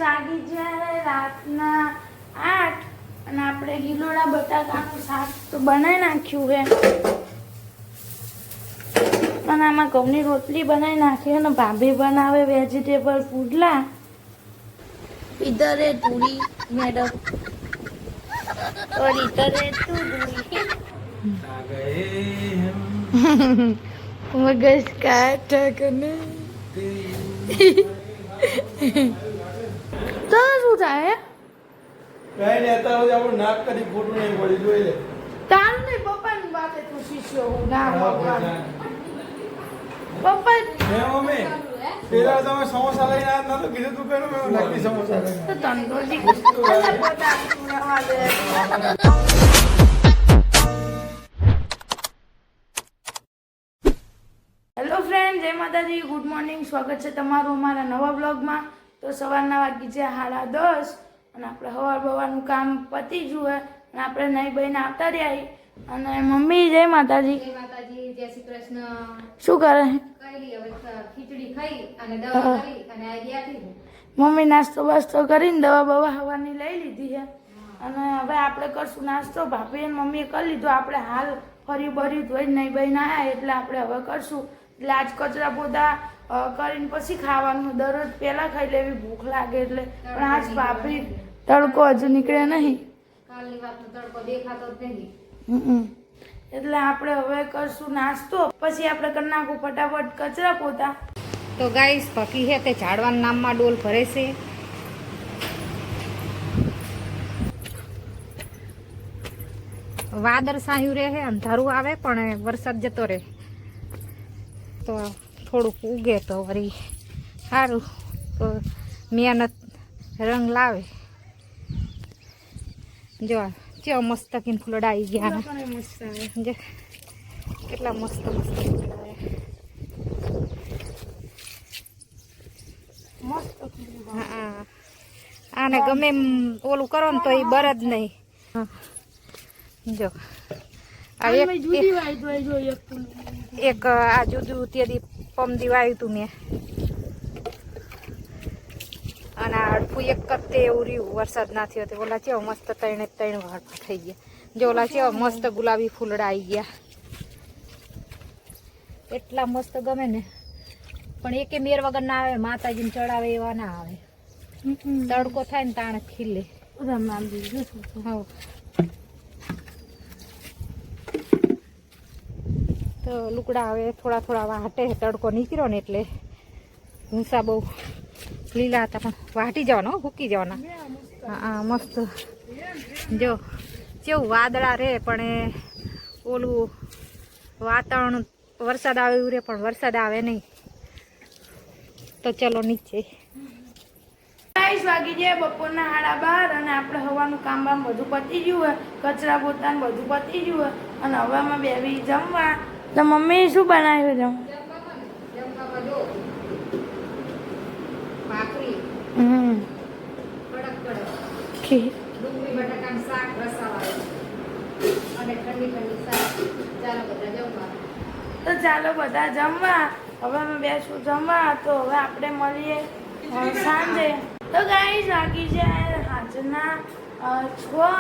વાગી છે રાતના 8 અને આપણે ગિલોડા બટાકાનું શાક તો બનાવી નાખ્યું છે અને આમાં ઘઉંની રોટલી બનાવી નાખી અને ભાભી બનાવે વેજીટેબલ પુડલા. इधर है पूरी मैडम और इधर है तूरी. मगज काटा करने तो શું થાય કઈ નહીં અત્યારે આપણું નાક કદી ખોટું નહીં પડી જોઈ લે તાર નહીં પપ્પાની વાતે તું શીખ્યો હું ના પપ્પા હે મમ્મી પેલા તમે સમોસા લઈને આવ્યા નતો કીધું તું કેનું મેં નકલી સમોસા લઈને તો તંદુરજી અલા પોતા પૂરા દે. હેલો ફ્રેન્ડ, જય માતાજી, ગુડ મોર્નિંગ. સ્વાગત છે તમારું અમારા નવા બ્લોગમાં. તો સવારના વાગી છે 10:30 અને આપણે સવારનું કામ પતી ગયું અને આપણે નહીં બહીને આવતા રહ્યા. અને મમ્મી જય માતાજી. જય માતાજી, જય શ્રી કૃષ્ણ. શું કરે? કઈ હવે ખીચડી ખાઈ અને દવા કરી અને આ ગયા થી મમ્મી નાસ્તો બાસ્તો કરીને દવા બવા હવાની લઈ લીધી છે અને હવે આપણે કરશું નાસ્તો. ભાભી અને મમ્મીએ કરી લીધો. આપણે હાલ ફરી ભર્યું ધોઈ નહીં બહીને આવ્યા એટલે આપણે હવે કરશું. એટલે આજ કચરા પોતા કરીને પછી ખાવાનું. દરરોજ પહેલાં ખાઈ લેવી ભૂખ લાગે એટલે. પણ આજ ભાભી તડકો હજુ નીકળે નહીં. કાલની વાતનો તડકો દેખાતો જ નહીં. એટલે આપણે હવે કરશું નાસ્તો, પછી આપણે કરી નાખું ફટાફટ કચરા પોતા. તો ગાઈસ પકી છે તે ઝાડવાના નામમાં ડોલ ભરે છે. વાદળ સાયું રહે છે, અંધારું આવે પણ વરસાદ જતો રહે તો થોડુંક ઉગે તો વળી સારું. તો મહેનત રંગ લાવે. જો કેવા મસ્ત કિન ફૂલડા આવી ગયા જો કેટલા મસ્ત મસ્ત ફૂલડા હા. આને ગમે એમ ઓલું કરો ને તો એ બર જ નહીં. જો આ એક આ જુદું તેથી પમદી વાવ્યું હતું મેં અને આડફું એક કરતે એવું રહ્યું. વરસાદ ના થયો તો ઓલા કેવા મસ્ત 3 વાર થઈ ગયા. જો ઓલા કેવા મસ્ત ગુલાબી ફૂલડા આવી ગયા. એટલા મસ્ત ગમે ને પણ એકે મેર વગર ના આવે. માતાજીને ચડાવે એવા ના આવે. તડકો થાય ને તાણે ખીલે. તો લુકડા હવે થોડા થોડા વાટે. તડકો નીકળ્યો ને એટલે ભૂસા બહુ લીલા હતા પણ વાટી જવાના, ભૂકી જવાના. હા મસ્ત. જો કેવું વાદળા રહે પણ ઓલું વાતાવરણ વરસાદ આવે એવું રહે પણ વરસાદ આવે નહીં. તો ચલો નીચે. વાગી જાય બપોરના 12:30 અને આપણે હવાનું કામ બામ બધું પતી ગયું હોય. કચરા પોતા બધું પતી ગયું હોય અને હવામાં બેવી જમવા. તો મમ્મી શું બનાવ્યું જમ? ભાખરી કડક ખીર ડુંગળી બટાકાનું શાક રસાવાળું અને ઠંડી ઠંડી શાક. ચાલો બધા જમવા. તો ચાલો બધા જમવા. હવે અમે બેસું જમવા. તો હવે આપણે મળીએ સાંજે. તો ગાઈસ વાગી જાય હાજરના 6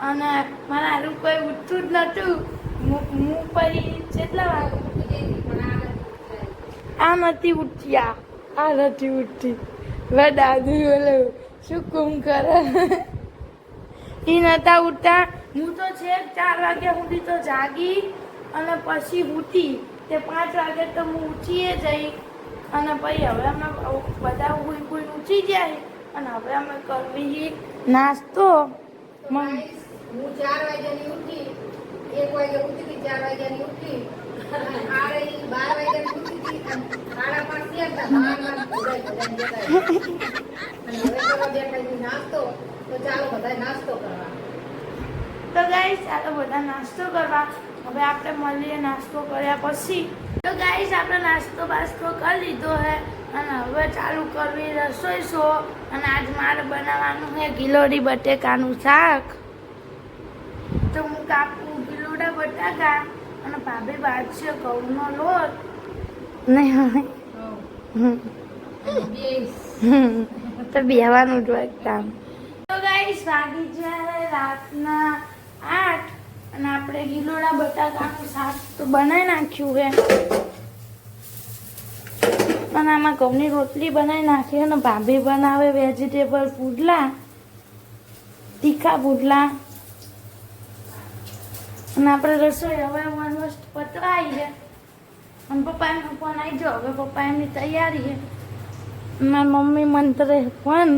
અને મારા હારું કોઈ ઉઠતું જ નહોતું. હું પરી કેટલા વાગે આ નથી ઉઠ્યા, આ નથી ઉઠતી. હવે દાદુ ઓલો શું કુમ કરે એ નહોતા ઉઠતા. હું તો છેક 4 વાગ્યા સુધી તો જાગી અને પછી ઉઠી. તે 5 વાગે તો હું ઉઠીએ જઈ અને પછી હવે અમે બધા કોઈ ઊંચી જાય અને હવે અમે કરવી નાસ્તો. હું 4 વાગ્યાની ઉઠી, 1 વાગે ઉઠી, 4 વાગ્યાની ઉઠી, 12 વાગ્યાની ઉઠી હતી, 5:30 નાસ્તો. તો ચાલો બધા નાસ્તો કરવા. તો ગાઈસ ચાલો બધા નાસ્તો કરવા. હવે આપણે મળીએ નાસ્તો કર્યા પછી. તો ગાઈસ આપણે નાસ્તો બાસ્તો કરી લીધો હે અને હવે ચાલુ કરવી રસોઈ શો. અને આજ મારે બનાવવાનું છે ગિલોડી બટેકાનું શાક. તો હું કાપું ગિલોડા બટાકા અને ભાભી બાજશે ઘઉંનો લોટ નહીં. તો બેવાનું જ હોય કામ. તો ગાઈસ વાગી જાય રાતના 8 અને આપણે ગીલોડા બટાકાનું શાક તો બનાવી નાખ્યું છે અને આમાં ઘઉંની રોટલી બનાવી નાખી અને ભાભી બનાવે વેજીટેબલ પુડલા, તીખા પુડલા અને આપણે રસોઈ હવે ઓલમોસ્ટ પતવાઈ છે અને પપ્પાનો ફોન આવી જાઓ. હવે પપ્પા એમની તૈયારી છે. મારી મમ્મી મંત્રે ફોન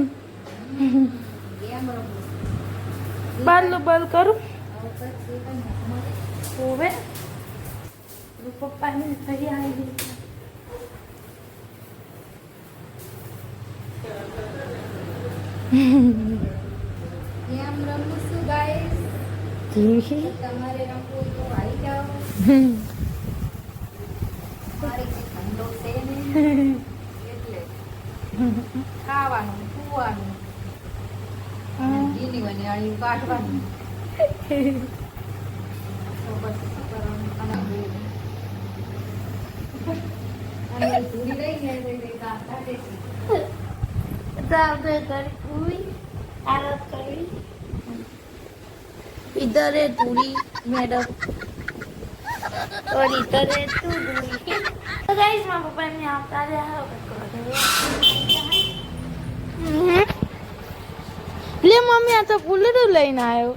બાલ કરું હવે પપ્પાની તૈયારી તમારે રમવું તો આવી જાઓ. મારે ઠંડો છે ને એટલે ખાવાનું પીવાનું જીની વનિયાળી કાઢવાનું તો બસ કરવાનું અને ધૂળી રહી ને એટલે કામ કાઢે છે. इधर है दूरी मैडम और इधर है तू दूरी. तो गाइस मां पापा एमने આવતા રહ્યા લે મમ્મી આ તો ફૂલડું લઈને આવ્યો.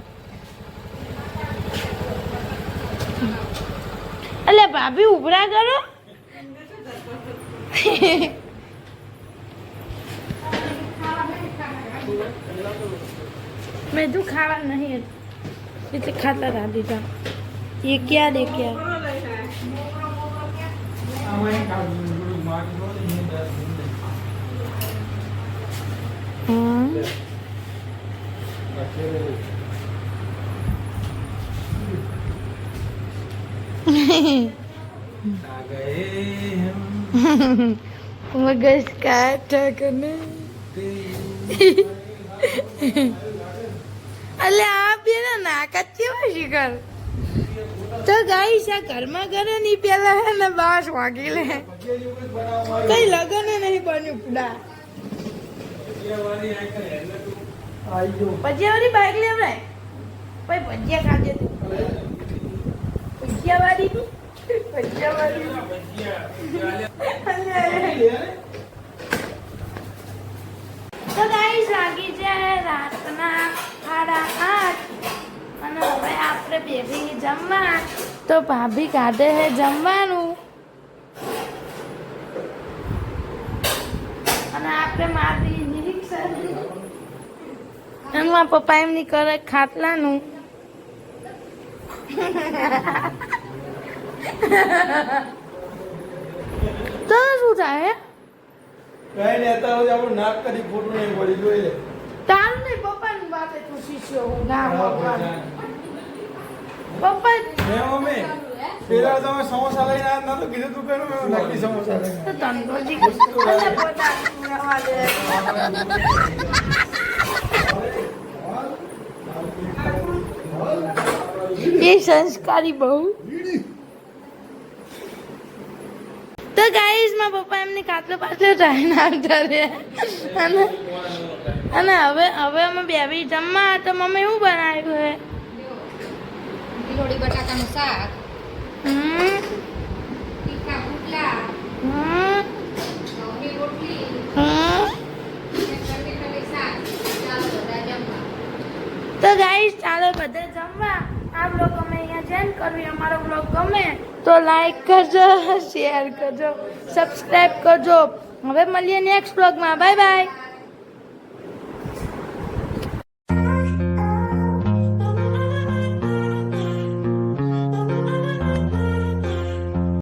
અલે ભાભી ઉભરા કરો. मैं तो खावा नहीं इसे खाता रहा दीदा. ये क्या दे क्या मगज काटा करने अले आप भी ना कच्ची वाशी कर तो गाइस આ ઘરમાં ઘરે ની પેલા હે ને બાસ વાગી લે કઈ લગન નહીં બન્યું પુડા ભજીયાવાળી બાઈક લે ભાઈ ભાઈ ભજીયા ખાજે તું ભજીયાવાળી તો ગાઈસ વાગી જાય રાતના 8:30 અને હવે આપણે બેબી જમવા. તો ભાભી કાઢે છે જમવાનું અને આપણે મારી નિરીક્ષણ એમાં પપ્પા એમની કરે ખાટલાનું. તો શું થાય કઈ નેતા હોય આપણું નાક કરી ખોટું નહીં પડી જોઈ લે. તારું નહીં પપ્પાની વાતે તું શીખ્યો હું ના પપ્પા હે મમ્મી પેલા તમે સમોસા લઈને આવ્યા નતો કીધું તું કેનું મેં નક્કી સમોસા લઈને તો તંદુરજી અલે પોતાનું રહેવા દે. એ સંસ્કારી બહુ. તો ગાઈસ માં પપ્પા એમની કાટલો પાટલો ટ્રાઈને આવતા રહ્યા અને હવે અમે બેબી જમવા. તો મમ્મી શું બનાવ્યું હે? ગીલોડી બટાકાનું શાક, તીખા પુડલા, ઘઉંની રોટલી, ટમેટાનું શાક. ચાલો બધા જમવા. તો ગાઈસ ચાલો બધા જમવા. આ બ્લોગ અમે અહીંયા જેન કરવી. અમારો બ્લોગ ગમે તો લાઈક કરજો, શેર કરજો, સબસ્ક્રાઇબ કરજો. હવે મળીએ નેક્સ્ટ બ્લોગમાં. Bye bye.